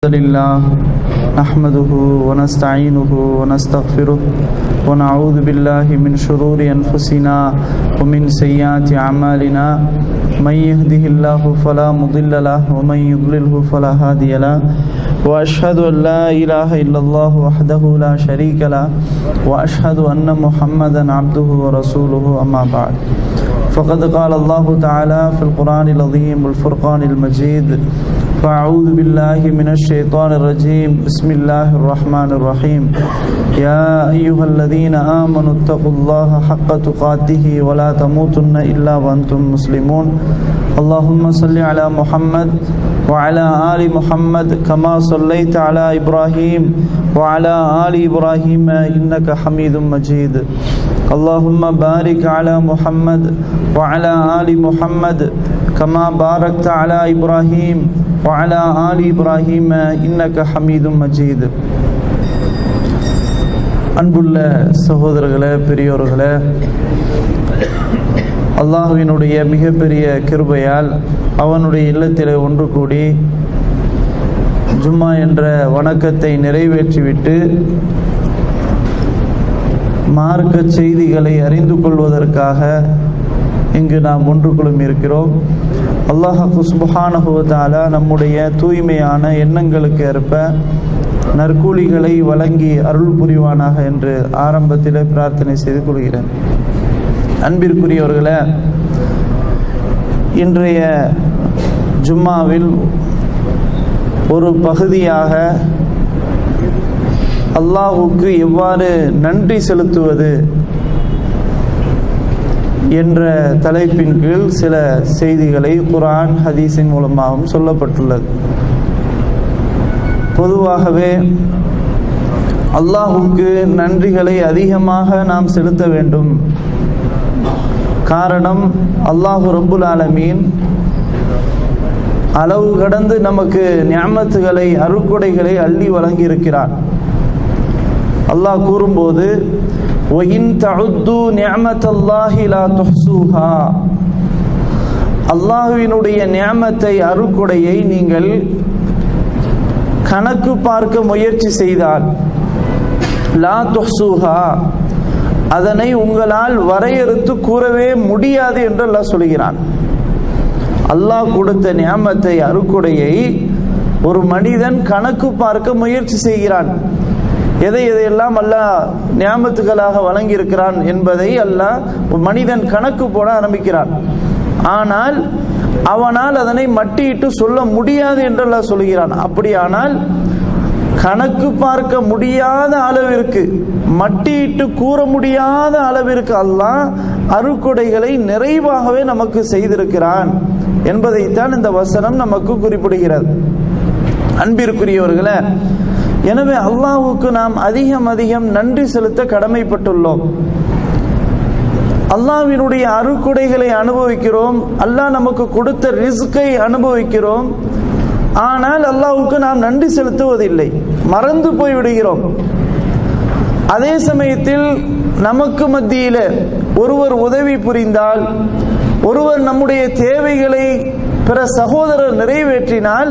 الحمد لله نحمده ونستعينه ونستغفره ونعوذ بالله من شرور أنفسنا ومن سيئات أعمالنا من يهده الله فلا مضل له ومن يضلله فلا هادي له وأشهد أن لا إله إلا الله وحده لا شريك له وأشهد أن محمدا عبده ورسوله أما بعد فقد قال الله تعالى في القرآن العظيم والفرقان المجيد فأعوذ بالله من الشيطان الرجيم بسم الله الرحمن الرحيم يا أيها الذين آمنوا اتقوا الله حق تقاته ولا تموتن إلا وأنتم مسلمون اللهم صل على محمد وعلى آل محمد كما صليت على إبراهيم وعلى آل إبراهيم إنك حميد مجيد اللهم بارك على محمد وعلى آل محمد كما باركت على إبراهيم وعلى آل إبراهيم إنك حميد مجيد. அன்புள்ள சகோதரர்களே, பெரியோர்களே, அல்லாஹ்வினுடைய மிகப்பெரிய கிருபையால் அவனுடைய இல்லத்திலே ஒன்று கூடி ஜும்மா என்ற வணக்கத்தை நிறைவேற்றிவிட்டு மார்க்க செய்திகளை அறிந்து கொள்வதற்காக இங்கு நாம் ஒன்று குழுமி இருக்கிறோம். அல்லாஹ் சுப்ஹானஹு வ தஆலா நம்முடைய தூய்மையான எண்ணங்களுக்கு ஏற்ப நற்கூலிகளை வழங்கி அருள் புரிவானாக என்று ஆரம்பத்திலே பிரார்த்தனை செய்து கொள்கிறேன். அன்பிற்குரியவர்களே, இன்றைய ஜும்மாவில் ஒரு பகுதியாக அல்லாஹ்வுக்கு எவ்வாறு நன்றி செலுத்துவது என்ற தலைப்பின் கீழ் சில செய்திகளை குர்ஆன் ஹதீஸின் மூலமாகவும் சொல்லப்பட்டுள்ளது. பொதுவாகவே அல்லாஹ்வுக்கு நன்றிகளை அதிகமாக நாம் செலுத்த வேண்டும். காரணம், அல்லாஹ் ரப்புல் ஆலமீன் அளவு கடந்து நமக்கு நிஅமத்துகளை அருட்கொடைகளை அள்ளி வழங்கி இருக்கிறார். அல்லாஹ் கூறும்போது وَإِن تَعُدُّوا نِعْمَةَ اللَّهِ لَا تُحْصُوهَا, அல்லாஹ்வினுடைய நிஅமத்தை அருட்கொடையை நீங்கள் கணக்கு பார்க்க முயற்சி செய்தால் லா துஹ்சூஹா, அதனை உங்களால் வரையறுத்து கூறவே முடியாது என்று அல்லாஹ் சொல்கிறான். அல்லாஹ் கொடுத்த நிஅமத்தை அருட்கொடையை ஒரு மனிதன் கணக்கு பார்க்க முயற்சி செய்கிறான். எதையெல்லாம் அல்லாஹ் நியாமத்துகளாக வழங்கி இருக்கிறான் என்பதை அல்லாஹ் மனிதன் கணக்கு போட ஆரம்பிக்கிறான். ஆனால் அவனால் அதனை மட்டியிட்டு சொல்ல முடியாது என்று அல்லாஹ் சொல்கிறான். அப்படியானால் கணக்கு பார்க்க முடியாத அளவிற்கு, மட்டியிட்டு கூற முடியாத அளவிற்கு அல்லாஹ் அருட்கொடைகளை நிறைவாகவே நமக்கு செய்திருக்கிறான் என்பதைத்தான் இந்த வசனம் நமக்கு குறிப்பிடுகிறது. அன்பிற்குரியவர்களே, எனவே அல்லாஹ்வுக்கு நாம் அதிகம் நன்றி செலுத்த கடமைப்பட்டுள்ளோம். அல்லாஹ்வினுடைய அருட்கொடைகளை அனுபவிக்கிறோம், அல்லாஹ் நமக்கு கொடுத்த ரிஸ்கை அனுபவிக்கிறோம். ஆனால் அல்லாஹ்வுக்கு நாம் நன்றி செலுத்துவதில்லை, மறந்து போய்விடுகிறோம். அதே சமயத்தில் நமக்கு மத்தியில் ஒருவர் உதவி புரிந்தால், ஒருவர் நம்முடைய தேவைகளை பிற சகோதரர் நிறைவேற்றினால்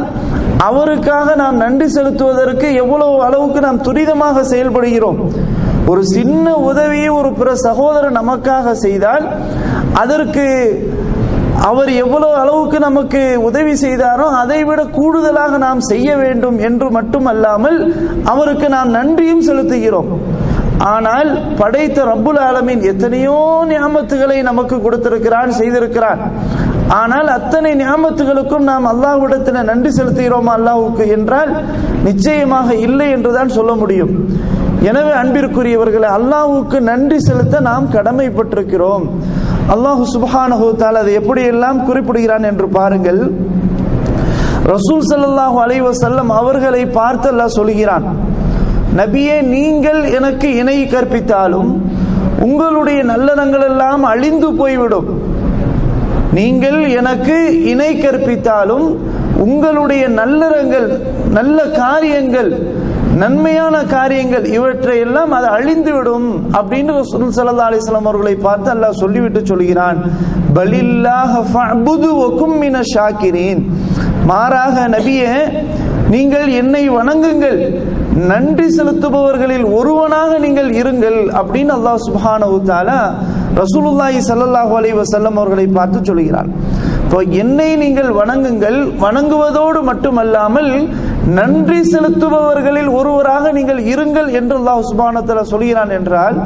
அவருக்காக நாம் நன்றி செலுத்துவதற்கு எவ்வளவு அளவுக்கு நாம் துரிதமாக செயல்படுகிறோம். ஒரு சின்ன உதவியை ஒரு பிற சகோதரர் நமக்காக செய்தால் அதற்கு அவர் எவ்வளவு அளவுக்கு நமக்கு உதவி செய்தாரோ அதை விட கூடுதலாக நாம் செய்ய வேண்டும் என்று மட்டுமல்லாமல் அவருக்கு நாம் நன்றியும் செலுத்துகிறோம். ஆனால் படைத்த ரப்புல் ஆலமீன் எத்தனையோ நியாமத்துகளை நமக்கு கொடுத்திருக்கிறான், செய்திருக்கிறான். ஆனால் அத்தனை நியாமத்துகளுக்கும் நாம் அல்லாஹ்விடத்தில் நன்றி செலுத்துகிறோமா அல்லாஹ்வுக்கு என்றால் நிச்சயமாக இல்லை என்றுதான் சொல்ல முடியும். எனவே அன்பிற்குரியவர்களே, அல்லாஹ்வுக்கு நன்றி செலுத்த நாம் கடமைப்பட்டிருக்கிறோம். அல்லாஹ் சுப்ஹானஹு வ தஆலா அதை எப்படியெல்லாம் குறிப்பிடுகிறான் என்று பாருங்கள். ரசூல் ஸல்லல்லாஹு அலைஹி வஸல்லம் அவர்களை பார்த்து அல்லாஹ் சொல்கிறான், நபியே, நீங்கள் எனக்கு இணை கற்பித்தாலும் உங்களுடைய நல்லறங்கள் எல்லாம் அழிந்து போய்விடும். நீங்கள் எனக்கு இணை கற்பித்தாலும் உங்களுடைய நல்லறங்கள், நல்ல காரியங்கள், நன்மையான காரியங்கள் இவற்றையெல்லாம் அது அழிந்துவிடும் அப்படின்னு ரசூல் ஸல்லல்லாஹு அலைஹி வஸல்லம் அவர்களை பார்த்து அல்லாஹ் சொல்லிவிட்டு சொல்கிறான், பலில்லாஹ ஃபஅபுது வ கும் மினஷ் ஷாக்கிரீன். மாறாக நபியே, நீங்கள் என்னை வணங்குங்கள், நன்றி செலுத்துபவர்களில் ஒருவனாக நீங்கள் இருங்கள் அப்படின்னு அல்லாஹ் சுப்ஹானஹு தஆலா ரசூலுல்லாஹி ஸல்லல்லாஹு அலைஹி வஸல்லம் அவர்களை பார்த்து சொல்கிறார். இப்போ என்னை நீங்கள் வணங்குங்கள், வணங்குவதோடு மட்டுமல்லாமல் நன்றி செலுத்துபவர்களில் ஒருவராக நீங்கள் இருங்கள் என்று அல்லாஹ் சுப்ஹானஹு வ தஆலா சொல்கிறான் என்றால்,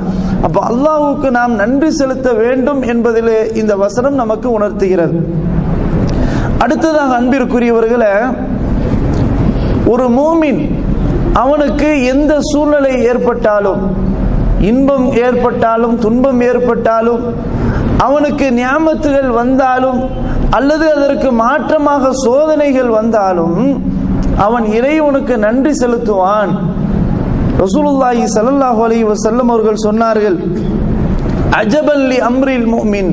அப்ப அல்லாஹ்வுக்கு நாம் நன்றி செலுத்த வேண்டும் என்பதிலே இந்த வசனம் நமக்கு உணர்த்துகிறது. அடுத்ததாக அன்பிற்குரியவர்களே, ஒரு மூமின் அவனுக்கு எந்த சூழ்நிலை ஏற்பட்டாலும், இன்பம் ஏற்பட்டாலும் துன்பம் ஏற்பட்டாலும், அவனுக்கு நியாமத்துகள் வந்தாலும் அல்லது அதற்கு மாற்றமாக சோதனைகள் வந்தாலும் அவன் இறைவனுக்கு நன்றி செலுத்துவான். ரசூலுல்லாஹி ஸல்லல்லாஹு அலைஹி வஸல்லம் அவர்கள் சொன்னார்கள், அஜபல் லி அம்ரில் முஃமின்,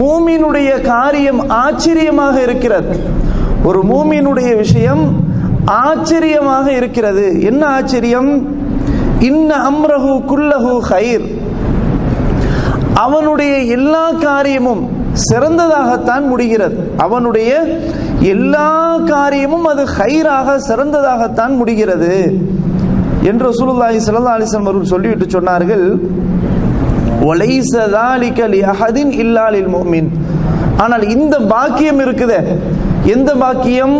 மூமினுடைய காரியம் ஆச்சரியமாக இருக்கிறது. ஒரு மூமினுடைய விஷயம் ஆச்சரியமாக இருக்கிறது. என்ன ஆச்சரியம்? இன்ன அம்ரஹு குல்லஹு கைர், அவனுடைய எல்லா காரியமும் சிறந்ததாகத்தான் முடிகிறது. அவனுடைய எல்லா காரியமும் அது கைராக சிறந்ததாகத்தான் முடிகிறது என்று ரசூலுல்லாஹி ஸல்லல்லாஹு அலைஹி வஸல்லம் அவர்கள் சொல்லிவிட்டு சொன்னார்கள், வலைஸ ஸாலிக லிஅஹதின் இல்லா லில் முஃமின். ஆனால் இந்த பாக்கியம் இருக்குதே, எந்த பாக்கியம்?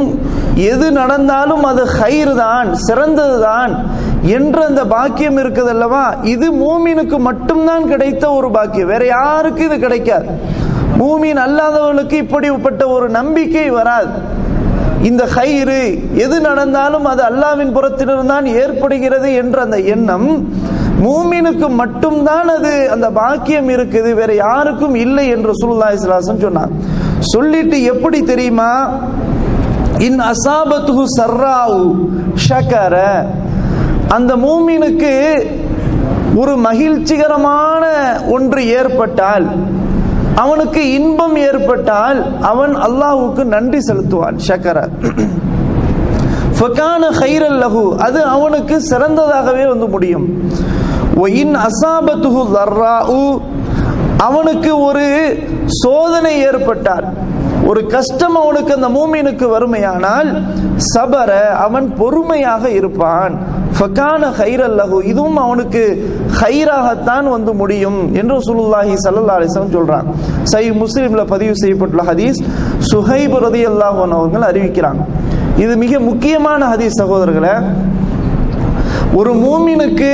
எது நடந்தாலும் அது கைர் தான், சிறந்ததுதான் என்ற அந்த பாக்கியம் இருக்குது அல்லவா, இது மூமினுக்கு மட்டும்தான் கிடைத்த ஒரு பாக்கியம், வேற யாருக்கு இது கிடைக்காது. மூமின் அல்லாதவர்களுக்கு இப்படிப்பட்ட ஒரு நம்பிக்கை வராது. இந்த கைரு எது நடந்தாலும் அது அல்லாஹ்வின் புறத்திலிருந்தான் ஏற்படுகிறது என்ற அந்த எண்ணம் மூமினுக்கு மட்டும்தான் அது அந்த பாக்கியம் இருக்குது, வேற யாருக்கும் இல்லை என்று ரசூலுல்லாஹி ஸல்லல்லாஹு அலைஹி வஸல்லம் சொன்னார். சொல்லிட்டு எப்படி தெரியுமா, இன் அஸாபத்துஹு ஸர்ராஉ ஷக்கர, அந்த மூமினுக்கு ஒரு மகிழ்ச்சிகரமான ஒன்று ஏற்பட்டால், அவனுக்கு இன்பம் ஏற்பட்டால் அவன் அல்லாஹ்வுக்கு நன்றி செலுத்துவான். ஷக்கர ஃபகான கைரல் லஹு, அது அவனுக்கு சிறந்ததாகவே வந்து முடியும். இன் அஸாபத்துஹு ஸர்ராஉ, அவனுக்கு ஒரு சோதனை ஏற்பட்டால், ஒரு கஷ்டம் அவனுக்கு அந்த மூமினுக்கு வறுமையானால், சபர, அவன் பொறுமையாக இருப்பான். ஃபகான கைரல் லஹு, இதுவும் அவனுக்கு கைராகத்தான் வந்து முடியும் என்று ரசூலுல்லாஹி ஸல்லல்லாஹு அலைஹி வஸல்லம் சொல்றாங்க. சஹீஹ் முஸ்லிம்ல பதிவு செய்யப்பட்டுள்ள ஹதீஸ், சுஹைப் ரலியல்லாஹு அன்ஹு அவர்கள் அறிவிக்கிறாங்க. இது மிக முக்கியமான ஹதீஸ் சகோதரர்களே. ஒரு மூமினுக்கு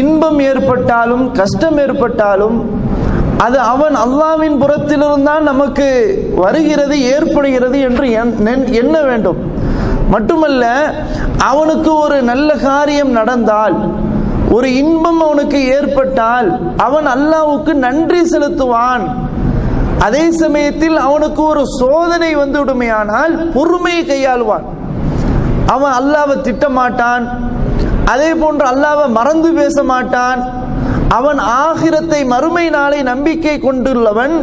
இன்பம் ஏற்பட்டாலும் கஷ்டம் ஏற்பட்டாலும் அது அவன் அல்லாஹ்வின் புறத்திலிருந்தான் நமக்கு வருகிறது, ஏற்படுகிறது என்று எண்ண வேண்டும். மட்டுமல்ல, அவனுக்கு ஒரு நல்ல காரியம் நடந்தால், ஒரு இன்பம் அவனுக்கு ஏற்பட்டால் அவன் அல்லாஹ்வுக்கு நன்றி செலுத்துவான். அதே சமயத்தில் அவனுக்கு ஒரு சோதனை வந்து விடுமையானால் பொறுமையை கையாளுவான். அவன் அல்லாஹ்வை திட்டமாட்டான், அதே போன்று அல்லாஹ்வை மறந்து பேச மாட்டான். அவன் ஆகிரத்தை, மறுமை நாளை நம்பிக்கை கொண்டுள்ளவன்,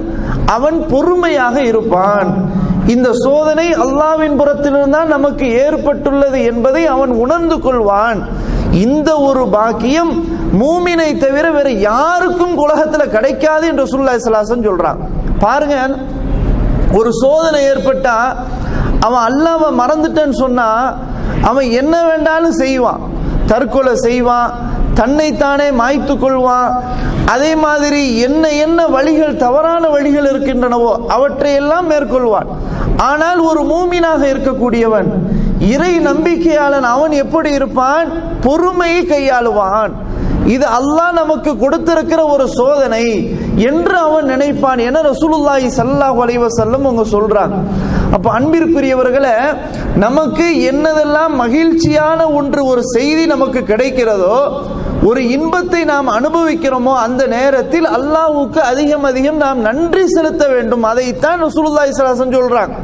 அவன் பொறுமையாக இருப்பான். இந்த சோதனை அல்லாஹ்வின் புறத்திலிருந்தான் நமக்கு ஏற்பட்டுள்ளது என்பதை அவன் உணர்ந்து கொள்வான். இந்த ஒரு பாக்கியம் மூமினை தவிர வேற யாருக்கும் உலகத்துல கிடைக்காது என்று ரசூலுல்லாஹி ஸல்லல்லாஹு அலைஹி வஸல்லம் சொல்றான். பாருங்க, ஒரு சோதனை ஏற்பட்டா அவன் அல்லாஹ்வை மறந்துட்டேன்னு சொன்னா அவன் என்ன வேண்டாலும் செய்வான். தற்கொலை செய்வான், தன்னைத்தானே மாய்த்து கொள்வான். அதே மாதிரி என்ன வழிகள், தவறான வழிகள் இருக்கின்றனவோ அவற்றையெல்லாம் மேற்கொள்வான். ஆனால் ஒரு மூமினாக இருக்கக்கூடியவன், இறை நம்பிக்கையாளன், அவன் எப்படி இருப்பான்? பொறுமையை கையாளுவான். இது அல்லாஹ் நமக்கு கொடுத்திருக்கிற ஒரு சோதனை என்று அவன் நினைப்பான் என ரசூலுல்லாஹி ஸல்லல்லாஹு அலைஹி வஸல்லம் அவங்க சொல்றாங்க. அப்ப அன்பிற்குரியவர்களே, நமக்கு என்னதெல்லாம் மகிழ்ச்சியான ஒன்று, ஒரு செய்தி நமக்கு கிடைக்கிறதோ, ஒரு இன்பத்தை நாம் அனுபவிக்கிறோமோ, அந்த நேரத்தில் அல்லாஹ்வுக்கு அதிகம் அதிகம் நாம் நன்றி செலுத்த வேண்டும். அதைத்தான் ரசூலுல்லாஹி ஸல்லல்லாஹு அலைஹி வஸல்லம் சொல்றாங்க.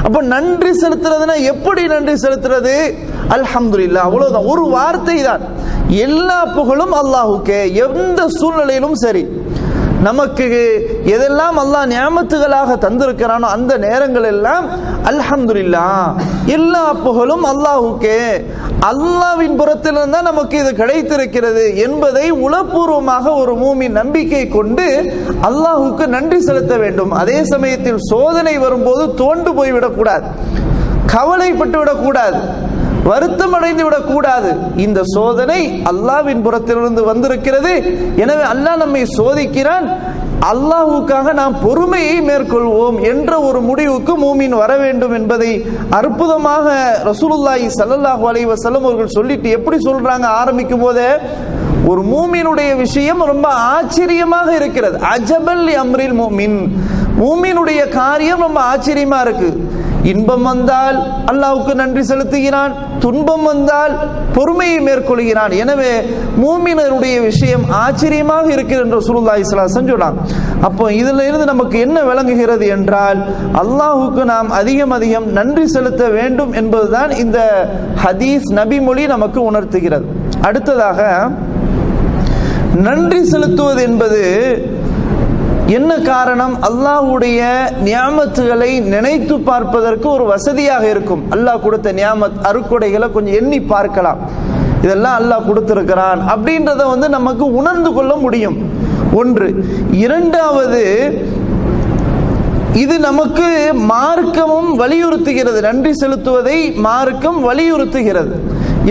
அப்ப நன்றி செலுத்துறதுன்னா எப்படி நன்றி செலுத்துறது? அல்ஹம்துலில்லாஹ், அவ்வளவுதான், ஒரு வார்த்தை தான். எல்லா புகழும் அல்லாஹ்வுக்கே. எந்த சூழ்நிலையிலும் சரி, நமக்கு எதெல்லாம் அல்லாஹ் நியாமத்துகளாக தந்திருக்கிறானோ அந்த நேரங்கள் எல்லாம் அல்ஹம்துலில்லாஹ், எல்லா புகழும் அல்லாஹ்வுக்கே, அல்லாஹ்வின் புறத்திலிருந்து தான் நமக்கு இது கிடைத்திருக்கிறது என்பதை உளப்பூர்வமாக ஒரு மூமின் நம்பிக்கை கொண்டு அல்லாஹ்வுக்கு நன்றி செலுத்த வேண்டும். அதே சமயத்தில் சோதனை வரும்போது தோண்டு போய்விடக்கூடாது, கவலைப்பட்டு விடக்கூடாது. வருத்தம் அடைந்து விடக்கூடாது. இந்த சோதனை அல்லாஹ்வின் புறத்திலிருந்து வந்திருக்கிறது, எனவே அல்லாஹ் நம்மை சோதிக்கிறான், அல்லாஹ்வுக்காக நாம் பொறுமையை மேற்கொள்வோம் என்ற ஒரு முடிவுக்கு மூமின் வர வேண்டும் என்பதை அற்புதமாக ரசூலுல்லாஹி ஸல்லல்லாஹு அலைஹி வஸல்லம் அவர்கள் சொல்லிட்டு எப்படி சொல்றாங்க ஆரம்பிக்கும் போதே, ஒரு மூமினுடைய விஷயம் ரொம்ப ஆச்சரியமாக இருக்கிறது. அஜபல் அம்ரில் மூமின், மூமினுடைய காரியம் ரொம்ப ஆச்சரியமா இருக்கு. இன்பம் வந்தால் அல்லாஹ்வுக்கு நன்றி செலுத்துகிறான், துன்பம் வந்தால் பொறுமையை மேற்கொள்கிறான். எனவே மூமினருடைய விஷயம் ஆச்சரியமாக இருக்கிறது என்று ரசூலுல்லாஹி ஸல்லல்லாஹு அலைஹி வஸல்லம் சொன்னாங்க. அப்போ இதுல இருந்து நமக்கு என்ன விளங்குகிறது என்றால், அல்லாஹ்வுக்கு நாம் அதிகம் அதிகம் நன்றி செலுத்த வேண்டும் என்பதுதான் இந்த ஹதீஸ் நபி மொழி நமக்கு உணர்த்துகிறது. அடுத்ததாக, நன்றி செலுத்துவது என்பது என்ன காரணம்? அல்லாஹ்வுடைய நியாமத்துகளை நினைத்து பார்ப்பதற்கு ஒரு வசதியாக இருக்கும். அல்லாஹ் கொடுத்த நியாமத் அருக்கொடைகளை கொஞ்சம் எண்ணி பார்க்கலாம், இதெல்லாம் அல்லாஹ் கொடுத்திருக்கிறான் அப்படின்றத நமக்கு உணர்ந்து கொள்ள முடியும். ஒன்று. இரண்டாவது, இது நமக்கு மார்க்கமும் வலியுறுத்துகிறது. நன்றி செலுத்துவதை மார்க்கம் வலியுறுத்துகிறது.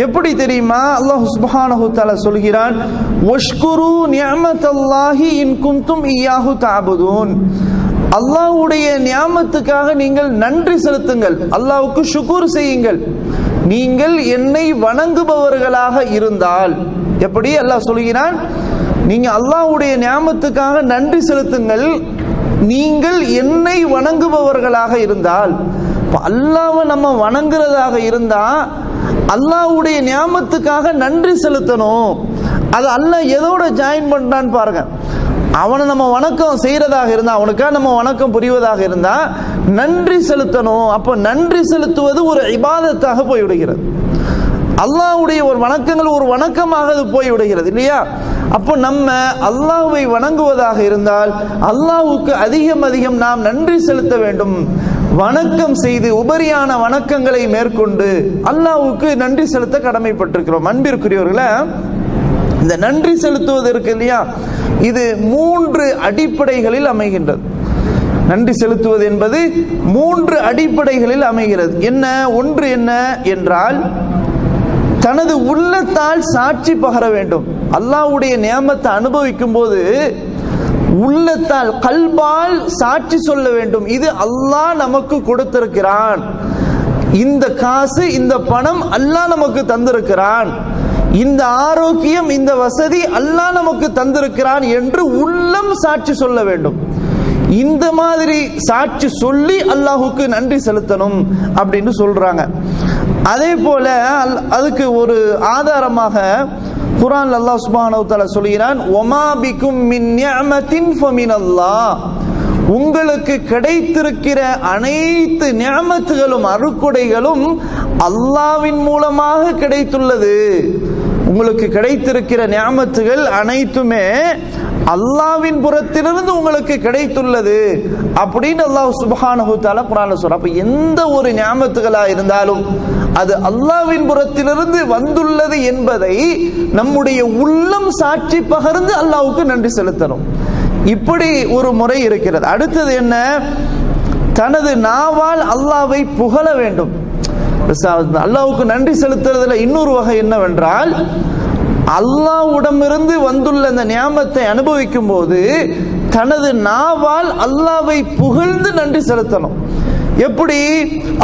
எப்படி தெரியுமா? அல்லாஹ் சுப்ஹானஹு தஆலா சொல்கிறான், வஷ்குரு நிஅமத்தல்லாஹி இன் குன்தும் இய்யாஹு தஅபுதூன். அல்லாஹ்வுடைய நியாமத்துக்காக நீங்கள் நன்றி செலுத்துங்கள், அல்லாஹ்வுக்கு ஷுக்ர் செய்யுங்கள், நீங்கள் என்னை வணங்குபவர்களாக இருந்தால். எப்படி அல்லாஹ் சொல்கிறான்? நீங்க அல்லாஹ்வுடைய நியாமத்துக்காக நன்றி செலுத்துங்கள், நீங்கள் என்னை வணங்குபவர்களாக இருந்தால். அல்லாஹ்வை நம்ம வணங்குறதாக இருந்தா அல்லாஹ்வுடைய நியாமத்துக்காக நன்றி செலுத்தணும். அது அல்லாஹ் எதோட ஜாயின் பண்றான்னு பாருங்க. அவனை நம்ம வணக்கம் செய்யறதாக இருந்தா, அவனுக்காக நம்ம வணக்கம் புரிவதாக இருந்தா நன்றி செலுத்தணும். அப்ப நன்றி செலுத்துவது ஒரு இபாதத்தாக போய்விடுகிறது. அல்லாஹ்வுடைய ஒரு வணக்கங்கள் ஒரு வணக்கமாக அது போய்விடுகிறது இல்லையா? அப்போ நம்ம அல்லாஹ்வை வணங்குவதாக இருந்தால் அல்லாஹ்வுக்கு அதிகம் அதிகம் நாம் நன்றி செலுத்த வேண்டும். வணக்கம் செய்து உபரியான வணக்கங்களை மேற்கொண்டு அல்லாஹ்வுக்கு நன்றி செலுத்த கடமைப்பட்டிருக்கிறோம். அன்பிற்குரியவர்களே, இந்த நன்றி செலுத்துவது இருக்கு இல்லையா, இது 3 அடிப்படைகளில் அமைகின்றது. நன்றி செலுத்துவது என்பது 3 அடிப்படைகளில் அமைகிறது. என்ன? ஒன்று என்ன என்றால், தனது உள்ளத்தால் சாட்சி பகர வேண்டும். அல்லாஹ்வுடைய நியாமத்தை அனுபவிக்கும் போது உள்ளத்தால், கல்பால் சாட்சி சொல்ல வேண்டும், இது அல்லாஹ் நமக்கு கொடுத்திருக்கிறான், இந்த காசு இந்த பணம் அல்லாஹ் நமக்கு தந்திருக்கிறான், இந்த ஆரோக்கியம் இந்த வசதி அல்லாஹ் நமக்கு தந்திருக்கிறான் என்று உள்ளம் சாட்சி சொல்ல வேண்டும். இந்த மாதிரி சாட்சி சொல்லி அல்லாஹ்வுக்கு நன்றி செலுத்தணும் அப்படின்னு சொல்றாங்க. அதே போல அதுக்கு ஒரு ஆதாரமாக குர்ஆன்ல அல்லாஹ் சுப்ஹானஹு வ தஆலா சொல்கிறான், வமா பிகும் மின் நிஅமத்தின் ஃபமினல்லாஹ். உங்களுக்கு கிடைத்திருக்கிற அனைத்து நிஅமத்துகளும் அருட்கொடைகளும் அல்லாஹ்வின் மூலமாக கிடைத்துள்ளது. உங்களுக்கு கிடைத்திருக்கிற நிஅமத்துகள் அனைத்துமே அல்லாஹ்வின் புறத்திலிருந்து உங்களுக்கு கிடைத்துள்ளது அப்படின்னு அல்லாஹ் சுப்ஹானஹு வ தஆலா குர்ஆன்ல சொல்றான். அப்ப எந்த ஒரு நிஅமத்துகளா இருந்தாலும் அது அல்லாஹ்வின் புறத்திலிருந்து வந்துள்ளது என்பதை நம்முடைய உள்ளம் சாட்சி பகர்ந்து அல்லாஹ்வுக்கு நன்றி செலுத்தணும். இப்படி ஒரு முறை இருக்கிறது. அடுத்தது என்ன? தனது நாவால் அல்லாஹ்வை புகழ வேண்டும். அல்லாஹ்வுக்கு நன்றி செலுத்துறதுல இன்னொரு வகை என்னவென்றால், அல்லாஹ்விடமிருந்து வந்துள்ள அந்த நியாமத்தை அனுபவிக்கும் போது தனது நாவால் அல்லாஹ்வை புகழ்ந்து நன்றி செலுத்தணும். எப்படி?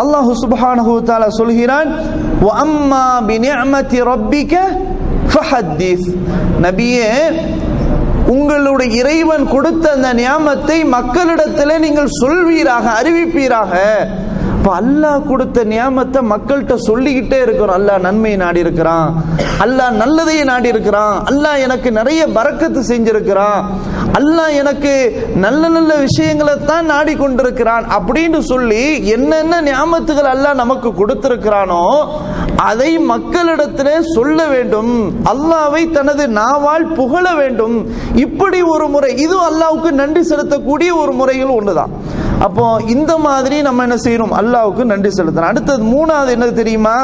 அல்லாஹ் சுப்ஹானஹு வ தஆலா சொல்கிறான், வ அம்மா பிநிஅமதி ரப்பிக ஃபஹத்திஸ். நபியே, உங்களுடைய இறைவன் கொடுத்த அந்த நியாமத்தை மக்களிடத்தில் நீங்கள் சொல்வீராக, அறிவிப்பீராக. அல்லாஹ் கொடுத்த நியாமத்தை மக்கள்கிட்ட சொல்லிக்கிட்டே இருக்கிறோம். அல்லாஹ் நன்மையை நாடி இருக்கிறான், அல்லாஹ் நல்லதையே நாடி இருக்கிறான், அல்லாஹ் எனக்கு நிறைய பரக்கத்து செஞ்சிருக்கிறான், அல்லாஹ் எனக்கு நல்ல நல்ல விஷயங்களை தான் நாடி கொண்டிருக்கிறான் அப்படின்னு சொல்லி என்னென்ன நியாமத்துகள் அல்லாஹ் நமக்கு கொடுத்திருக்கிறானோ அதை மக்களிடத்திலே சொல்ல வேண்டும். அல்லாஹ்வை தனது நாவால் புகழ வேண்டும். இப்படி ஒரு முறை, இது அல்லாஹ்வுக்கு நன்றி செலுத்தக்கூடிய ஒரு முறைகள் ஒன்றுதான். அப்போ இந்த மாதிரி நம்ம என்ன செய்யணும்? அல்லாஹ்வுக்கு நன்றி செலுத்தணும். அடுத்தது மூணாவது என்ன தெரியுமா?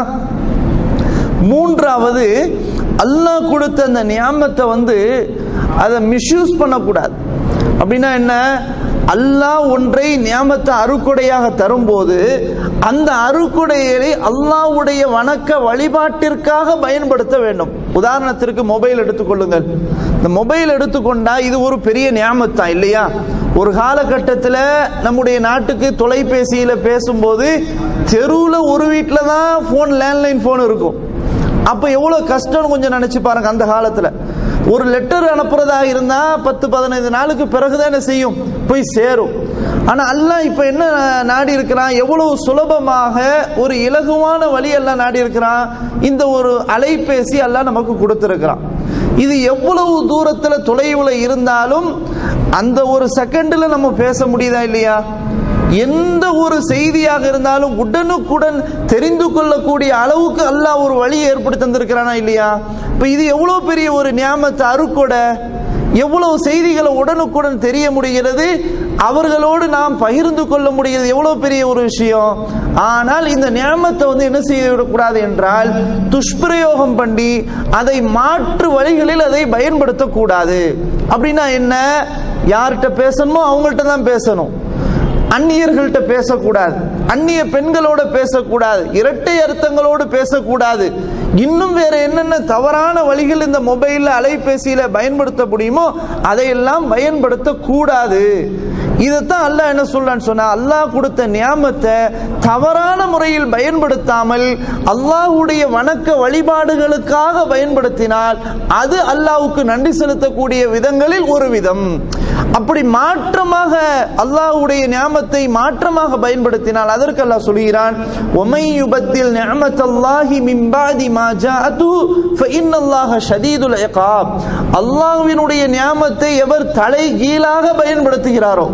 மூன்றாவது, அல்லாஹ் கொடுத்த அந்த நியாமத்தை அதை மிஸ்யூஸ் பண்ணக்கூடாது. அப்படின்னா என்ன? அல்லாஹ் ஒன்றை நியாமத்தை அருட்கொடையாக தரும்போது அந்த அருக்குடையை அல்லாஹ்வுடைய வணக்க வழிபாட்டிற்காக பயன்படுத்த வேண்டும். உதாரணத்திற்கு மொபைல் எடுத்துக்கொள்ளுங்கள். இந்த மொபைல் எடுத்துக்கொண்டா இது ஒரு பெரிய நியாமத் தான் இல்லையா? ஒரு காலகட்டத்தில் நம்முடைய நாட்டுக்கு தொலைபேசியில பேசும்போது தெருவில் ஒரு வீட்டில் தான் போன், லேண்ட்லைன் போன் இருக்கும். அப்ப எவ்வளவு கஷ்டம்னு கொஞ்சம் நினைச்சு பாருங்க. அந்த காலத்துல ஒரு லெட்டர் அனுப்புறதா இருந்தா 10-15 நாளுக்கு பிறகுதான் என்ன செய்யும், போய் சேரும். ஆனா அல்லாஹ் இப்ப என்ன நாடி இருக்கிறான், எவ்வளவு சுலபமாக ஒரு இலகுவான வழி எல்லாம் நாடி இருக்கிறான். இந்த ஒரு அலைபேசி அல்லாஹ் நமக்கு கொடுத்திருக்கிறான். இது எவ்வளவு தூரத்துல தொலைவுல இருந்தாலும் அந்த ஒரு செகண்ட்ல நம்ம பேச முடியுதா இல்லையா? எந்த ஒரு செய்தியாக இருந்தாலும் உடனுக்குடன் தெரிந்து கொள்ளக்கூடிய அளவுக்கு அல்லாஹ் ஒரு வழியை ஏற்படுத்தி தந்திருக்கிறானா இல்லையா? இப்ப இது எவ்வளவு பெரிய ஒரு நியாமத்து, அருக்கொடை. எவ்வளவு செய்திகளை உடனுக்குடன் தெரிய முடிகிறது, அவர்களோடு நாம் பகிர்ந்து கொள்ள முடிகிறது, எவ்வளவு பெரிய ஒரு விஷயம். ஆனால் இந்த நியாமத்தை என்ன செய்யக்கூடாது என்றால் துஷ்பிரயோகம் பண்ணி அதை மாற்று வழிகளில் அதை பயன்படுத்தக்கூடாது. அப்படின்னா என்ன, யார்கிட்ட பேசணுமோ அவங்கள்ட்ட தான் பேசணும். அந்நியர்கள்ட்ட பேசக்கூடாது, அந்நிய பெண்களோட பேசக்கூடாது, இரட்டை அர்த்தங்களோடு பேசக்கூடாது. இன்னும் வேற என்னென்ன தவறான வழிகள் இந்த மொபைல்ல அலைபேசியில பயன்படுத்த முடியுமோ அதையெல்லாம் பயன்படுத்த கூடாது. இதைத்தான் அல்லாஹ் என்ன சொல்றான்னு சொன்னா, அல்லாஹ் கொடுத்த நியாமத்தை தவறான முறையில் பயன்படுத்தாமல் அல்லாஹ்வுடைய வணக்க வழிபாடுகளுக்காக பயன்படுத்தினால் அது அல்லாஹ்வுக்கு நன்றி செலுத்தக்கூடிய விதங்களில் ஒரு விதம். அப்படி மாற்றமாக அல்லாஹ்வுடைய நியாமத்தை மாற்றமாக பயன்படுத்தினால் அதற்கு அல்லாஹ் சொல்கிறான், ஒமை யுபத்தில் நிஅமத்தல்லாஹி மின் பாதி மா ஜாஅது ஃபஇன்னல்லாஹ ஷதீதுல் இகாப். அல்லாஹ்வினுடைய நியாமத்தை எவர் தலைகீழாக பயன்படுத்துகிறாரோ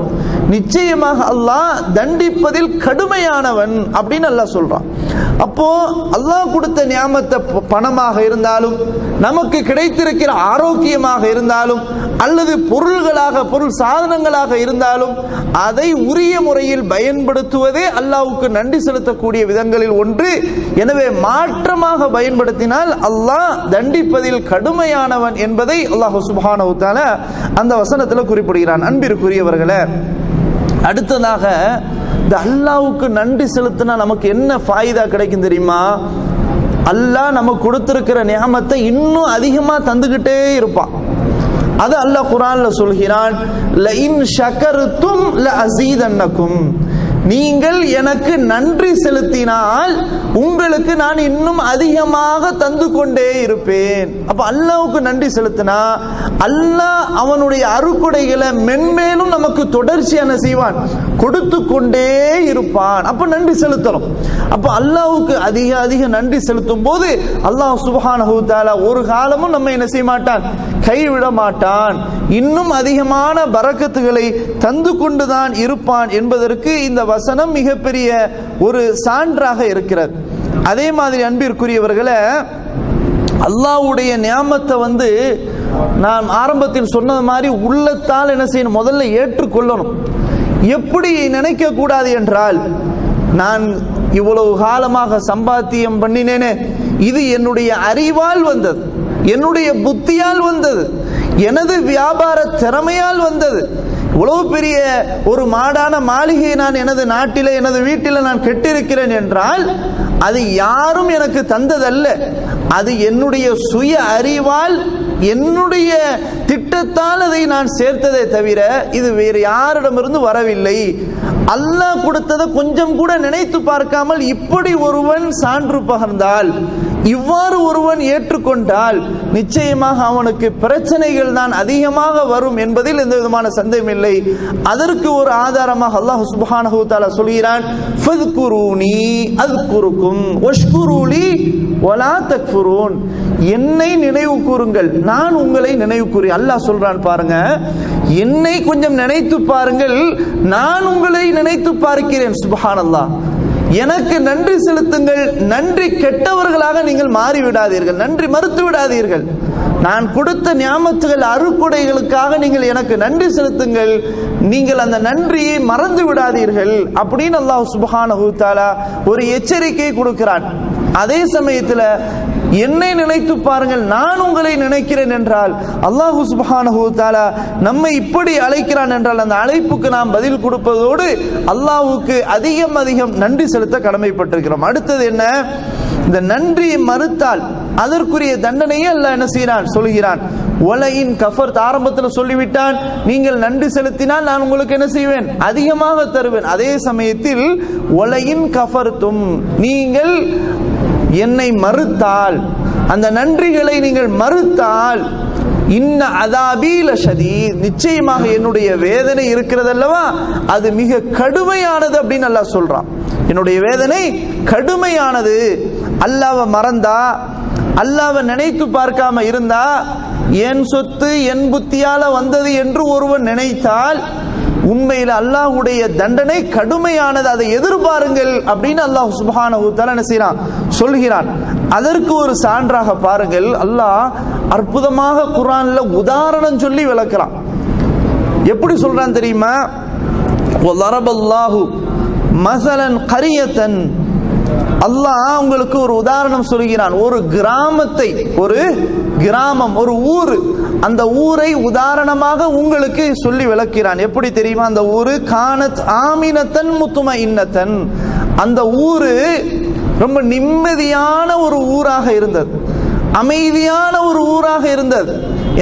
நிச்சயமாக அல்லாஹ் தண்டிப்பதில் கடுமையானவன் அப்படின்னு அல்லாஹ் சொல்றான். அப்போ அல்லாஹ் கொடுத்த நியாமத்தை பணமாக இருந்தாலும், நமக்கு கிடைத்திருக்கிற ஆரோக்கியமாக இருந்தாலும், அல்லது பொருள்களாக பொருள் சாதனங்களாக இருந்தாலும் அதை உரிய முறையில் பயன்படுத்துவதே அல்லாஹ்வுக்கு நன்றி செலுத்தக்கூடிய விதங்களில் ஒன்று. எனவே மாற்றமாக பயன்படுத்தினால் அல்லாஹ் தண்டிப்பதில் கடுமையானவன் என்பதை அல்லாஹ் சுப்ஹானஹு வ தஆலா அந்த வசனத்தில் குறிப்பிடுகிறான். அன்பிற்குரியவர்களே, அடுத்ததாக இந்த அல்லாஹ்வுக்கு நன்றி செலுத்தினா நமக்கு என்ன ஃபாயிதா கிடைக்கும் தெரியுமா? அல்லாஹ் நமக்கு கொடுத்திருக்கிற நியாமத்தை இன்னும் அதிகமா தந்துகிட்டே இருப்பான். அது அல்லாஹ் குர்ஆன்ல சொல்கிறான், லஇன் ஷகர்தும் லஅஸீதன்னகும். நீங்கள் எனக்கு நன்றி செலுத்தினால் உங்களுக்கு நான் இன்னும் அதிகமாக தந்து கொண்டே இருப்பேன். அப்ப அல்லாஹ்வுக்கு நன்றி செலுத்தினா அல்லாஹ் அவனுடைய அருக்குடைகளை மென்மேலும் நமக்கு தொடர்ச்சியான செய்வான், கொடுத்து கொண்டே இருப்பான். அப்ப நன்றி செலுத்தணும். அப்ப அல்லாஹ்வுக்கு அதிக அதிக நன்றி செலுத்தும் போது அல்லாஹ் சுப்ஹானஹு வ தஆலா ஒரு காலமும் நம்ம என்ன செய்ய மாட்டான், கைவிட மாட்டான். இன்னும் அதிகமான பரக்கத்துகளை தந்து கொண்டுதான் இருப்பான் என்பதற்கு இந்த வசனம் மிகப்பெரிய ஒரு சான்றாக இருக்கிறது. அதே மாதிரி அன்பிற்குரியவர்களே, அல்லாஹ்வுடைய நியாமத்தை நான் ஆரம்பத்தில் சொன்னது மாதிரி உள்ளத்தால் என்ன செய்யணும், முதல்ல ஏற்றுக்கொள்ளணும். எப்படி நினைக்க கூடாது என்றால், நான் இவ்வளவு காலமாக சம்பாத்தியம் பண்ணினேனே, இது என்னுடைய அறிவால் வந்தது, என்னுடைய புத்தியால் வந்தது, எனது வியாபார திறமையால் வந்தது. இவ்வளவு பெரிய ஒரு மாடான மாளிகையை நான் எனது நாட்டில எனது வீட்டில் நான் கெட்டிருக்கிறேன் என்றால் அது யாரும் எனக்கு தந்ததல்ல, அது என்னுடைய சுய அறிவால் என்னுடைய திட்டத்தால் அதை நான் சேர்த்ததே தவிர இது வேறு யாரிடமிருந்து வரவில்லை. அல்லாஹ் கொடுத்ததை கொஞ்சம் கூட நினைத்து பார்க்காமல் இப்படி ஒருவன் சான்று பகர்ந்தால், இவ்வாறு ஒருவன் ஏற்றுக்கொண்டால் நிச்சயமாக அவனுக்கு பிரச்சனைகள் தான் அதிகமாக வரும் என்பதில் எந்த விதமான சந்தேகம் இல்லை. அதற்கு ஒரு ஆதாரமாக அல்லாஹ் சுப்ஹானஹு வ தஆலா சொல்கிறான், ஃபத்குரூனி அஸ்குருக்கும் வஷ்குரூலி வலா தக்ஃபுரூன். என்னை நினைவு கூறுங்கள், நான் உங்களை நினைவு கூறி. அல்லாஹ் சொல்றான் பாருங்க, என்னை கொஞ்சம் நினைத்து பாருங்கள், நான் உங்களை நினைத்து பார்க்கிறேன். சுப்ஹானல்லாஹ். எனக்கு நன்றி செலுத்துங்கள், நன்றி கெட்டவர்களாக நீங்கள் மாறிவிடாதீர்கள், நன்றி மறுத்து விடாதீர்கள். நான் கொடுத்த நியாமத்துகள் அருக்குடைகளுக்காக நீங்கள் எனக்கு நன்றி செலுத்துங்கள், நீங்கள் அந்த நன்றியை மறந்து விடாதீர்கள் அப்படின்னு அல்லாஹ் சுப்ஹானஹு வ தஆலா ஒரு எச்சரிக்கை கொடுக்கிறான். அதே சமயத்தில் என்னை நினைத்து பாருங்கள், நான் உங்களை நினைக்கிறேன் என்றால் அல்லாஹ் சுப்ஹானஹு வ தஆலா நம்மை இப்படி அழைக்கிறான் என்றால் அந்த அழைப்புக்கு நாம் பதில் கொடுப்பதோடு அல்லாஹ்வுக்கு அதிகம் அதிகம் நன்றி செலுத்த கடமைப்பட்டிருக்கிறோம். அடுத்தது என்ன? இந்த நன்றியை மறுத்தால் அதற்குரிய தண்டனையை அல்லாஹ் என்ன செய்கிறான், சொல்கிறான். வலையின் கஃபர்த், ஆரம்பத்தில் சொல்லிவிட்டான், நீங்கள் நன்றி செலுத்தினால் நான் உங்களுக்கு என்ன செய்வேன், அதிகமாக தருவேன். அதே சமயத்தில் வலையின் கஃபர்தும், நீங்கள் என்னை மறுத்தால், அந்த நன்றிகளை நீங்கள் மறுத்தால், இன்ன அதாபி லஷதீத், நிச்சயமாக என்னுடைய வேதனை இருக்கிறது அல்லவா, அது மிக கடுமையானது அப்படின்னு அல்லாஹ் சொல்றான். என்னுடைய வேதனை கடுமையானது. அல்லாஹ்வை மறந்தா, அல்லாஹ்வை நினைத்து பார்க்காம இருந்தா, என் சொத்து என் புத்தியால வந்தது என்று ஒருவன் நினைத்தால் உண்மையில் அல்லாஹ்வுடைய தண்டனை கடுமையானது, அதை எதிர்பாருங்கள் அப்படின்னு அல்லாஹ் சுப்ஹானஹு வ தஆலா என்ன செய்றான், சொல்கிறான். அதற்கு ஒரு சான்றாக பாருங்கள், அல்லாஹ் அற்புதமாக குர்ஆன்ல உதாரணம் சொல்லி விளக்குறான். எப்படி சொல்றான் தெரியுமா? வலரபல்லாஹு மஸலன் கரியத்தன், அல்லாஹ் உங்களுக்கு ஒரு உதாரணம் சொல்கிறான். ஒரு கிராமத்தை, ஒரு கிராமம், ஒரு ஊர், அந்த ஊரை உதாரணமாக உங்களுக்கு சொல்லி விளக்கிறான். எப்படி தெரியுமா? அந்த ஊரு கானத் ஆமினத்தன் முத்துமஇன்னத்தன், அந்த ஊரு ரொம்ப நிம்மதியான ஒரு ஊராக இருந்தது, அமைதியான ஒரு ஊராக இருந்தது,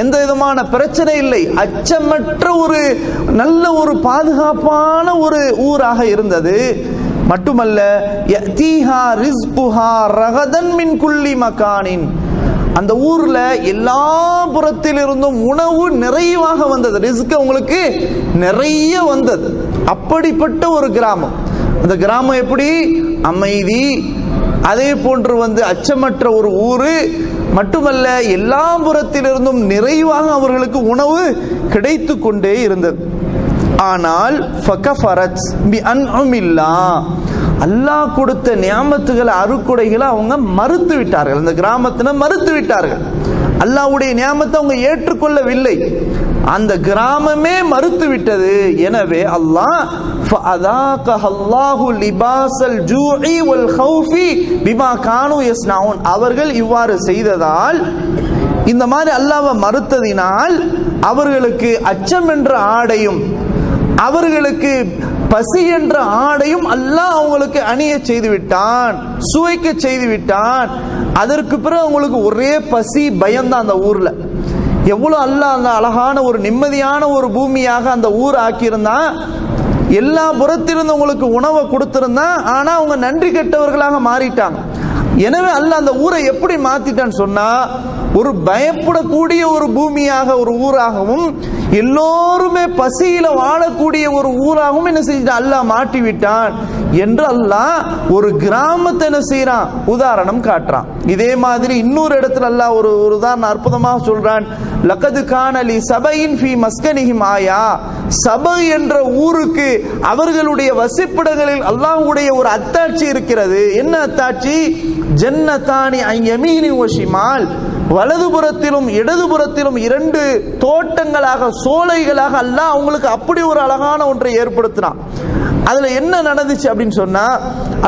எந்த விதமான பிரச்சனை இல்லை, அச்சமற்ற ஒரு நல்ல ஒரு பாதுகாப்பான ஒரு ஊராக இருந்தது. மட்டுமல்ல, யதீஹா ரிஸ்குஹா ரகதன் மின் குல்லி மகானின், அந்த ஊர்ல எல்லா புறத்திலிருந்தும் உணவு நிறைவாக வந்தது, ரிஸ்க் உங்களுக்கு நிறைய வந்தது. அப்படிப்பட்ட ஒரு கிராமம். அந்த கிராமம் எப்படி? அமைதி, அதே போன்று அச்சமற்ற ஒரு ஊரு, மட்டுமல்ல எல்லா புறத்திலிருந்தும் நிறைவாக அவர்களுக்கு உணவு கிடைத்து கொண்டே இருந்தது. ஆனால் ஃபகஃபரத் பிஅன்உமில்லாஹ், அல்லாஹ் கொடுத்த நியாமத்துகளை, அருக்குடைகளை அவங்க மறுத்து விட்டார்கள். அந்த கிராமத்தினர் மறுத்து விட்டார்கள். அல்லாஹ்வுடைய நியாமத்தை அவங்க ஏற்றுக்கொள்ளவில்லை. அந்த கிராமமே மறுத்து விட்டது. எனவே அல்லாஹ் ஃபஅதாகஹல்லாஹு லிபாஸல் ஜூஇ வல் ஹௌஃபி பிமா கானூ யஸ்னஊன், அவர்கள் இவ்வாறு செய்ததால், இந்த மாதிரி அல்லாஹ்வை மறுத்ததினால் அவர்களுக்கு அச்சம் என்ற ஆடையும் அவர்களுக்கு பசி என்ற ஆடையும் அல்லாஹ் அவங்களுக்கு அணிய செய்து விட்டான், சுவைக்க செய்து விட்டான். அதற்கு பிறகு அவங்களுக்கு ஒரே பசி பயம்தான். அந்த ஊர்ல எவ்வளவு அல்லாஹ் அந்த அழகான ஒரு நிம்மதியான ஒரு பூமியாக அந்த ஊர் ஆக்கியிருந்தான், எல்லா புறத்திலிருந்து உங்களுக்கு உணவை கொடுத்திருந்தான். ஆனா அவங்க நன்றி கெட்டவர்களாக மாறிட்டாங்க. எனவே அல்லாஹ் அந்த ஊரை எப்படி மாத்திட்டான்னு சொன்னா, ஒரு பயப்படக்கூடிய ஒரு பூமியாக, ஒரு ஊராகவும், எல்லோருமே பசியில வாழக்கூடிய ஒரு ஊராகவும் என்ன செஞ்சான், அல்லாஹ் மாற்றி விட்டான் என்று அல்லாஹ் ஒரு கிராமத்தை என்ன செய்யறான், உதாரணம் காட்டுறான். இதே மாதிரி இன்னொரு இடத்துல அல்லாஹ் ஒரு உதாரணம் அற்புதமாக சொல்றான். லகது கான லி சபையின் ஃபீ மஸ்கனிஹிம் ஆயா, சபை என்ற ஊருக்கு அவர்களுடைய வசிப்பிடங்களில் அல்லாஹ்வுடைய ஒரு அத்தாட்சி இருக்கிறது. என்ன அத்தாட்சி? ஜன்னதானி அன் யமீனி வ ஷிமால், வலதுபுறத்திலும் இடதுபுறத்திலும் இரண்டு தோட்டங்களாக, சோலைகளாக அல்லாஹ் அவங்களுக்கு அப்படி ஒரு அழகான ஒன்றை ஏற்படுத்தினான். அதுல என்ன நடந்துச்சு அப்படின்னு சொன்னா,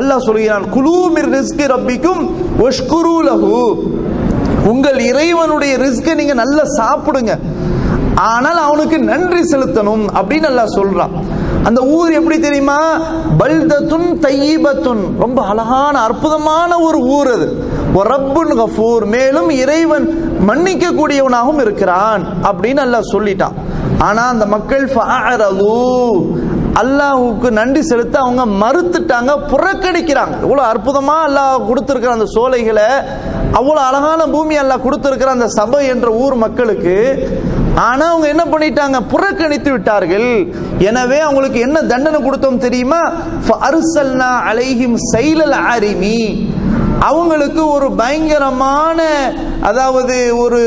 அல்லாஹ் சொல்கிறான், குலூ மிர் ரிஸ்கி ரப்பிக்கும் வஷ்குரு லஹு, உங்கள் இறைவனுடைய ரிஸ்கை நீங்க நல்லா சாப்பிடுங்க, ஆனால் அவனுக்கு நன்றி செலுத்தணும் அப்படின்னு அல்லாஹ் சொல்றான். அந்த ஊர் எப்படி தெரியுமா? பல்தத்துன் தையிபத்துன், ரொம்ப அழகான அற்புதமான ஒரு ஊர் அது. ரப்புன் கஃபூர், மேலும் இறைவன் மன்னிக்க கூடியவனாகவும் இருக்கிறான் அப்படின்னு அல்லாஹ் சொல்லிட்டான். ஆனா அந்த மக்கள் ஃபஅரது, அல்லாஹ்வுக்கு நன்றி செலுத்த அவங்க மறுத்துட்டாங்க, புறக்கணிக்கிறாங்க. இவ்வளவு அற்புதமா அல்லாஹ் கொடுத்திருக்கிற அந்த சோலைகளை, அவ்வளவு அழகான பூமி அல்லாஹ் கொடுத்திருக்கிற அந்த சபை என்ற ஊர் மக்களுக்கு, ஆனா அவங்க என்ன பண்ணிட்டாங்க, புறக்கணித்து விட்டார்கள். எனவே அவங்களுக்கு என்ன தண்டனை கொடுத்தோம் தெரியுமா? ஃபஅர்சல்னா அலைஹிம் ஸைலல் ஆரிமி, அவங்களுக்கு ஒரு பயங்கரமான, அதாவது ஒரு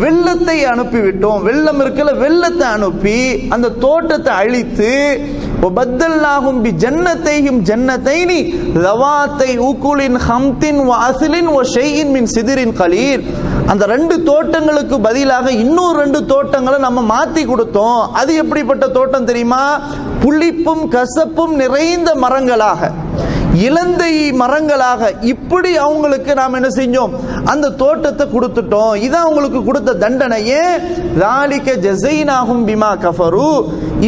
வெள்ளத்தை அனுப்பிவிட்டோம். வெள்ளம் இருக்கல, வெள்ளத்தை அனுப்பி அந்த தோட்டத்தை அழித்து, வபத்தல்னாஹும் பிஜன்னத்தைஹிம் ஜன்னத்தைனி லவாத்தை உகுலின் ஹம்தின் வ அஸ்லின் வ ஷைஇன் மின் சிதிரின் கலீல், அந்த ரெண்டு தோட்டங்களுக்கு பதிலாக இன்னொரு ரெண்டு தோட்டங்களை நம்ம மாத்தி கொடுத்தோம். அது எப்படிப்பட்ட தோட்டம் தெரியுமா? புளிப்பும் கசப்பும் நிறைந்த மரங்களாக. இலந்தை மரங்களாக இப்படி அவங்களுக்கு நாம் என்ன செஞ்சோம், அந்த தோட்டத்தை கொடுத்துட்டோம். இதான் அவங்களுக்கு கொடுத்த தண்டனை. ஏன்? ذَلِكَ جَزَيْنَاهُمْ بِمَا كَفَرُوا,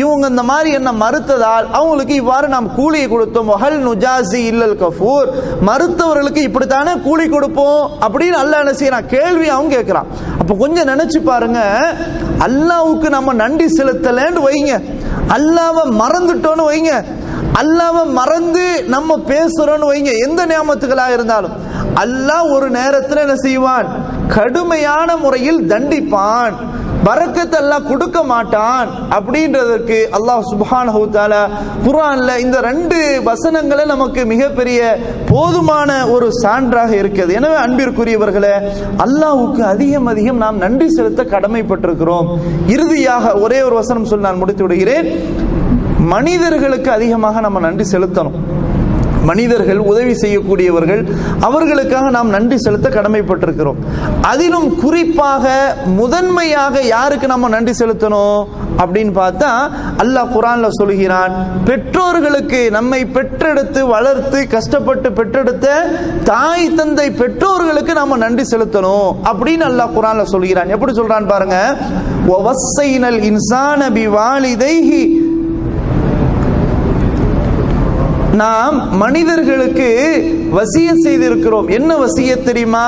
இவங்க இந்த மாதிரி என்ன மறுத்ததால் அவங்களுக்கு இவ்வாறு நாம் கூலியை கொடுத்தோம். வஹல் நுஜாஸி இல்லல் கஃபூர், மறுத்தவர்களுக்கு இப்படித்தானே கூலி கொடுப்போம் அப்படின்னு அல்லாஹ் என்ன செய்யறான், கேள்வி அவங்க கேட்கிறான். அப்ப கொஞ்சம் நினைச்சு பாருங்க, அல்லாஹ்வுக்கு நம்ம நன்றி செலுத்தலன்னு வைங்க, அல்லாஹ்வை மறந்துட்டோன்னு வைங்க, அல்லாஹ்வை மறந்து நம்ம பேசுறோம்னு வைங்க, எந்த நியாமத்துகளா இருந்தாலும் அல்லாஹ் ஒரு நேரத்தில் என்ன செய்வான், கடுமையான முறையில் தண்டிப்பான், பரக்கத்தை அல்லாஹ் கொடுக்க மாட்டான். அப்படின்றதற்கு அல்லாஹ் சுப்ஹானஹு வ தஆலா குர்ஆன்ல இந்த 2 வசனங்களை நமக்கு மிகப்பெரிய போதுமான ஒரு சான்றாக இருக்கிறது. எனவே அன்பிற்குரியவர்களே, அல்லாஹ்வுக்கு அதிகம் அதிகம் நாம் நன்றி செலுத்த கடமைப்பட்டிருக்கிறோம். இறுதியாக ஒரே ஒரு வசனம் சொல்லி நான் முடித்து விடுகிறேன். மனிதர்களுக்கு அதிகமாக நம்ம நன்றி செலுத்தணும். மனிதர்கள் உதவி செய்யக்கூடியவர்கள், அவர்களுக்காக நாம் நன்றி செலுத்த கடமைப்பட்டிருக்கிறோம். அதிலும் குறிப்பாக முதன்மையாக யாருக்கு நம்ம நன்றி செலுத்தணும் அப்படின்னு பார்த்தா, அல்லாஹ் குர்ஆன்ல சொல்கிறான், பெற்றோர்களுக்கு, நம்மை பெற்றெடுத்து வளர்த்து கஷ்டப்பட்டு பெற்றெடுத்த தாய் தந்தை பெற்றோர்களுக்கு நாம நன்றி செலுத்தணும் அப்படின்னு அல்லாஹ் குர்ஆன்ல சொல்கிறான். எப்படி சொல்றான் பாருங்க, வவஸ்ஸைனல் இன்சான பிவாலிதைஹி, நாம் மனிதர்களுக்கு வசியத் செய்திருக்கிறோம். என்ன வசியத் தெரியுமா?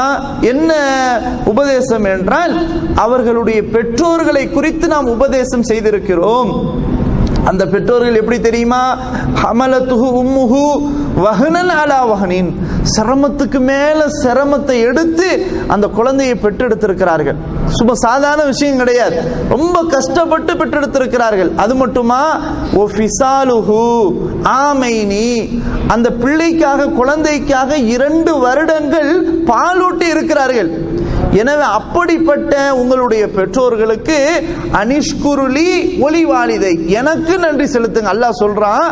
என்ன உபதேசம் என்றால், அவர்களுடைய பெற்றோர்களை குறித்து நாம் உபதேசம் செய்திருக்கிறோம். அந்த பெற்றோர்கள் எப்படி தெரியுமா? ஹமலத்துஹு உம்முஹு வஹனன் அலா வஹனின், சிரமத்துக்கு மேல சிரமத்தை எடுத்து அந்த குழந்தையை பெற்றெடுத்திருக்கிறார்கள். சும்மா சாதாரண விஷயம் கிடையாது, ரொம்ப கஷ்டப்பட்டு பெற்றெடுத்திருக்கிறார்கள். அது மட்டுமா, ஒஃபிசாலுஹு ஆமைனி, அந்த பிள்ளைக்காக குழந்தைக்காக 2 வருடங்கள் பாலூட்டி இருக்கிறார்கள். எனவே அப்படிப்பட்ட உங்களுடைய பெற்றோர்களுக்கு அனிஷ்குருலி ஒலிவாலிதை, எனக்கு நன்றி செலுத்துங்க. அல்லாஹ் சொல்றான்,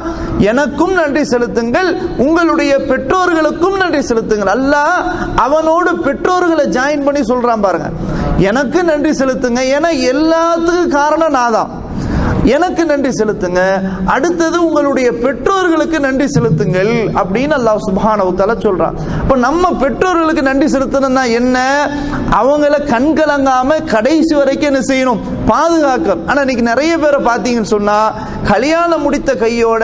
எனக்கும் நன்றி செலுத்துங்கள், உங்களுடைய பெற்றோர்களுக்கும் நன்றி செலுத்துங்கள். அல்லாஹ் அவனோடு பெற்றோர்களை ஜாயின் பண்ணி சொல்றான் பாருங்க, எனக்கு நன்றி செலுத்துங்க, ஏன்னா எல்லாத்துக்கும் காரணம் நான் தான், எனக்கு நன்றி செலுத்துங்க. அடுத்தது உங்களுடைய பெற்றோர்களுக்கு நன்றி செலுத்துங்கள் அப்படின்னு அல்லாஹ் சுப்ஹானஹு வ தஆலா சொல்றான். இப்ப நம்ம பெற்றோர்களுக்கு நன்றி செலுத்தணும்னா என்ன? அவங்கள கண்கலங்காம கடைசி வரைக்கும் என்ன செய்யணும், பாதுகாக்கணும். ஆனா இன்னைக்கு நிறைய பேரை பார்த்தீங்கன்னு சொன்னா, கல்யாணம் முடித்த கையோட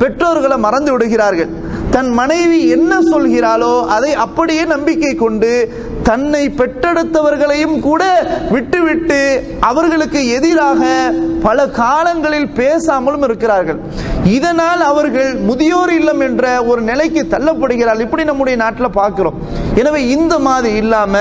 பெற்றோர்களை மறந்து விடுகிறார்கள். தன் மனைவி என்ன சொல்கிறாளோ அதை அப்படியே நம்பிக்கை கொண்டு தன்னை பெற்றெடுத்தவர்களையும் கூட விட்டுவிட்டு அவர்களுக்கு எதிராக பல காலங்களில் பேசாமலும் இருக்கிறார்கள். இதனால் அவர்கள் முதியோர் இல்லம் என்ற ஒரு நிலைக்கு தள்ளப்படுகிறார்கள். இப்படி நம்முடைய நாட்டில் பார்க்கிறோம். எனவே இந்த மாதிரி இல்லாம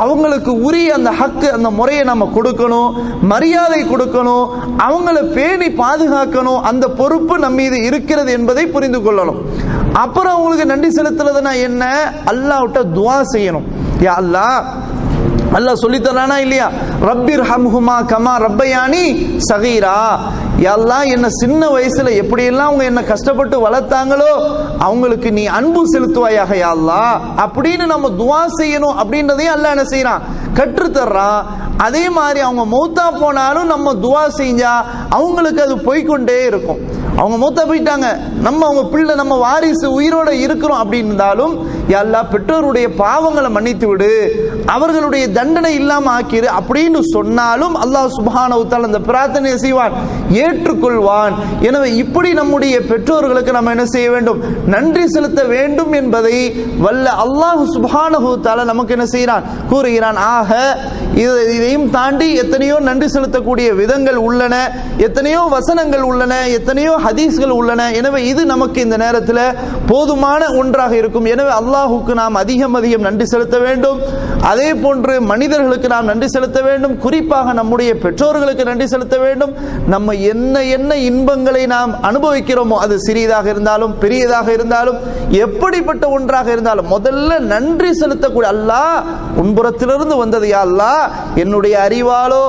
அவங்களுக்கு உரிய அந்த ஹக்கு, அந்த முறையை நம்ம கொடுக்கணும், மரியாதை கொடுக்கணும், அவங்கள பேணி பாதுகாக்கணும். அந்த பொறுப்பு நம்ம மீது இருக்கிறது என்பதை புரிந்து கொள்ளணும். அப்புறம் அவங்களுக்கு நன்றி செலுத்துறதுனா என்ன? அல்லாஹ்விட்ட துஆ செய்யணும். யா அல்லாஹ், அல்லாஹ் சொல்லித்தரானா இல்லையா, ரப்பிர் ஹம்ஹுமா கமா ரப்பயானி சகீரா, யா அல்லாஹ் என்ன சின்ன வயசுல எப்படியெல்லாம் அவங்க என்ன கஷ்டப்பட்டு வளர்த்தாங்களோ அவங்களுக்கு நீ அன்பு செலுத்துவாயாக யா அல்லாஹ் அப்படின்னு நம்ம துஆ செய்யணும். அப்படின்றதையும் அல்லாஹ் என்ன செய்யறான், கற்றுத்தர்றான். அதே மாதிரி அவங்க மௌத்தா போனாலும் நம்ம துஆ செஞ்சா அவங்களுக்கு அது போய்கொண்டே இருக்கும். அவங்க மூத்தா போயிட்டாங்க, நம்ம அவங்க பிள்ளை, நம்ம வாரிசு உயிரோட இருக்கிறோம் அப்படின்னு இருந்தாலும், யா அல்லாஹ் பெற்றோருடைய பாவங்களை மன்னித்து விடு, அவர்களுடைய தண்டனை இல்லாம ஆக்கிரு அப்படின்னு சொன்னாலும் அல்லாஹ் சுப்ஹானஹு வ தஆலா அந்த பிரார்த்தனையை செய்வான், ஏற்றுக்கொள்வான். எனவே இப்படி நம்முடைய பெற்றோர்களுக்கு நம்ம என்ன செய்ய வேண்டும், நன்றி செலுத்த வேண்டும் என்பதை வல்ல அல்லாஹ் சுப்ஹானஹு வ தஆலா நமக்கு என்ன செய்கிறான், கூறுகிறான். ஆக இதையும் தாண்டி எத்தனையோ நன்றி செலுத்தக்கூடிய விதங்கள் உள்ளன, எத்தனையோ வசனங்கள் உள்ளன, எத்தனையோ ஹதீஸ்கள் உள்ளன. எனவே இது நமக்கு இந்த நேரத்தில் போதுமான ஒன்றாக இருக்கும். எனவே அல்லாஹுக்கு நாம் அதிகம் அதிகம் நன்றி செலுத்த வேண்டும். அதே போன்று மனிதர்களுக்கு நாம் நன்றி செலுத்த வேண்டும். குறிப்பாக நம்முடைய பெற்றோர்களுக்கு நன்றி செலுத்த வேண்டும். நம்ம என்ன என்ன இன்பங்களை நாம் அனுபவிக்கிறோமோ, அது சிறியதாக இருந்தாலும் பெரியதாக இருந்தாலும் எப்படிப்பட்ட ஒன்றாக இருந்தாலும் முதல்ல நன்றி செலுத்தக்கூடிய, அல்லாஹ் உன்புறத்திலிருந்து வந்தது யா அல்லாஹ், என்னுடைய அறிவாலோ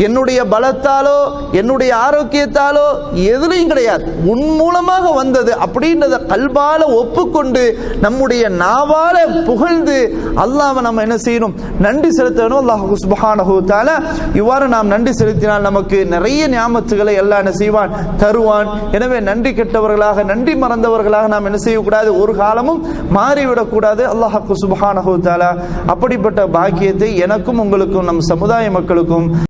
என்னுடைய பலத்தாலோ என்னுடைய ஆரோக்கியத்தாலோ எதுலையும் கிடையாது, உன் மூலமாக வந்தது அப்படின்றத கல்பால ஒப்புக்கொண்டு நம்முடைய நாவால புகழ்ந்து அல்லாஹ்வை நம்ம என்ன செய்யணும், நன்றி செலுத்தணும். அல்லாஹ் சுப்ஹானஹு வ தஆலா இவ்வாறு நாம் நன்றி செலுத்தினால் நமக்கு நிறைய நியாமத்துகளை எல்லாம் என்ன செய்வான், தருவான். எனவே நன்றி கெட்டவர்களாக நன்றி மறந்தவர்களாக நாம் என்ன செய்யக்கூடாது, ஒரு காலமும் மாறிவிடக்கூடாது. அல்லாஹ் சுப்ஹானஹு வ தஆலா அப்படிப்பட்ட பாக்கியத்தை எனக்கும் உங்களுக்கும் நம் சமுதாய மக்களுக்கும்